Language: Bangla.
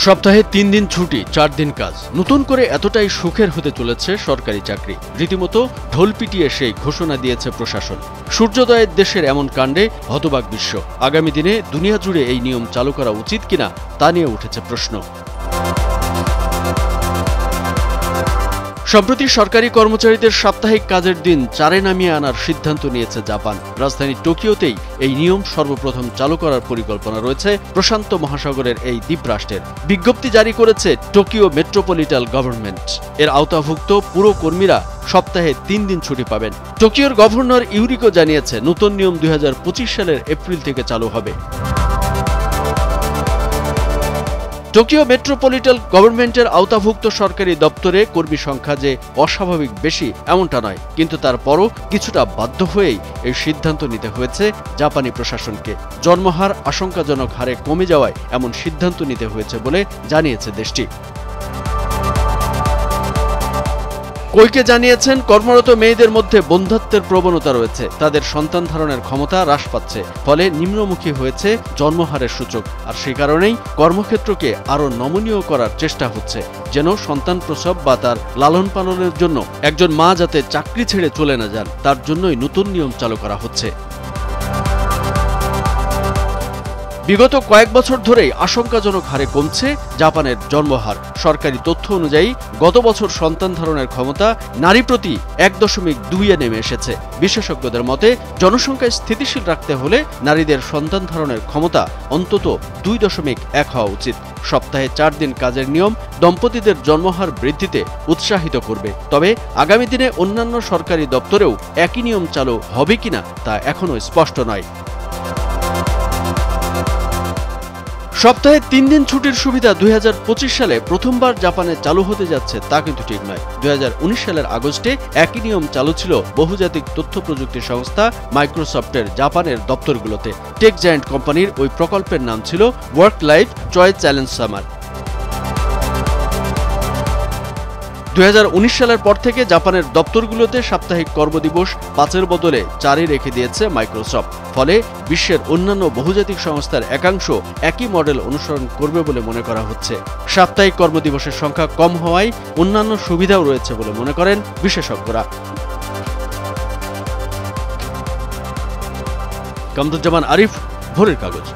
সপ্তাহে ৩ দিন ছুটি ৪ দিন কাজ, নতুন করে এতটাই সুখের হতে চলেছে সরকারি চাকরি। রীতিমতো ঢোল পিটিয়ে সেই ঘোষণা দিয়েছে প্রশাসন। সূর্যোদয়ের দেশের এমন কাণ্ডে হতবাক বিশ্ব। আগামী দিনে দুনিয়া জুড়ে এই নিয়ম চালু করা উচিত কিনা তা নিয়ে উঠেছে প্রশ্ন। সম্প্রতি সরকারি কর্মচারীদের সাপ্তাহিক কাজের দিন ৪-এ নামিয়ে আনার সিদ্ধান্ত নিয়েছে জাপান। রাজধানী টোকিওতেই এই নিয়ম সর্বপ্রথম চালু করার পরিকল্পনা রয়েছে প্রশান্ত মহাসাগরের এই দ্বীপরাষ্ট্রের। বিজ্ঞপ্তি জারি করেছে টোকিও মেট্রোপলিটন গভর্নমেন্ট। এর আওতাভুক্ত পুরো কর্মীরা সপ্তাহে ৩ দিন ছুটি পাবেন। টোকিওর গভর্নর ইউরিকো জানিয়েছে, নতুন নিয়ম ২০২৫ সালের এপ্রিল থেকে চালু হবে। টোকিও মেট্রোপলিটন গভর্নমেন্টের আওতাভুক্ত সরকারি দপ্তরে কর্মী সংখ্যা যে অস্বাভাবিক বেশি এমনটা নয়, কিন্তু তারপরও কিছুটা বাধ্য হয়েই এই সিদ্ধান্ত নিতে হয়েছে জাপানি প্রশাসনকে। জন্মহার আশঙ্কাজনক হারে কমে যাওয়ায় এমন সিদ্ধান্ত নিতে হয়েছে বলে জানিয়েছে দেশটি। কোইকে জানিয়েছেন, কর্মরত মেয়েদের মধ্যে বন্ধ্যাত্বের প্রবণতা রয়েছে। তাদের সন্তান ধারণের ক্ষমতা হ্রাস পাচ্ছে, ফলে নিম্নমুখী হয়েছে জন্মহারের সূচক। আর সে কারণেই কর্মক্ষেত্রকে আরও নমনীয় করার চেষ্টা হচ্ছে, যেন সন্তান প্রসব বা তার লালন পালনের জন্য একজন মা যাতে চাকরি ছেড়ে চলে না যান, তার জন্যই নতুন নিয়ম চালু করা হচ্ছে। বিগত কয়েক বছর ধরেই আশঙ্কাজনক হারে কমছে জাপানের জন্মহার। সরকারি তথ্য অনুযায়ী গত বছর সন্তান ধারণের ক্ষমতা নারী প্রতি ১.২-এ নেমে এসেছে। বিশেষজ্ঞদের মতে, জনসংখ্যা স্থিতিশীল রাখতে হলে নারীদের সন্তান ধারণের ক্ষমতা অন্তত ২.১ হওয়া উচিত। সপ্তাহে ৪ দিন কাজের নিয়ম দম্পতিদের জন্মহার বৃদ্ধিতে উৎসাহিত করবে। তবে আগামী দিনে অন্যান্য সরকারি দপ্তরেও একই নিয়ম চালু হবে কিনা তা এখনও স্পষ্ট নয়। সপ্তাহে ৩ দিন ছুটির সুবিধা ২০২৫ সালে প্রথমবার জাপানে চালু হতে যাচ্ছে তা কিন্তু ঠিক নয়। ২০১৯ সালের আগস্টে একই নিয়ম চালু ছিল বহুজাতিক তথ্য প্রযুক্তি সংস্থা মাইক্রোসফটের জাপানের দপ্তরগুলোতে। টেক জায়ান্ট কোম্পানির ওই প্রকল্পের নাম ছিল work life choice challenge summer. ২০১৯ সালের পর থেকে জাপানের দপ্তরগুলোতে সাপ্তাহিক কর্মদিবস ৫-এর বদলে ৪-ই রেখে দিয়েছে মাইক্রোসফট। ফলে বিশ্বের অন্যান্য বহুজাতিক সংস্থার একাংশ একই মডেল অনুসরণ করবে বলে মনে করা হচ্ছে। সাপ্তাহিক কর্মদিবসের সংখ্যা কম হওয়ায় অন্যান্য সুবিধাও রয়েছে বলে মনে করেন বিশেষজ্ঞরা। কামরুজ্জামান আরিফ, ভোরের কাগজ।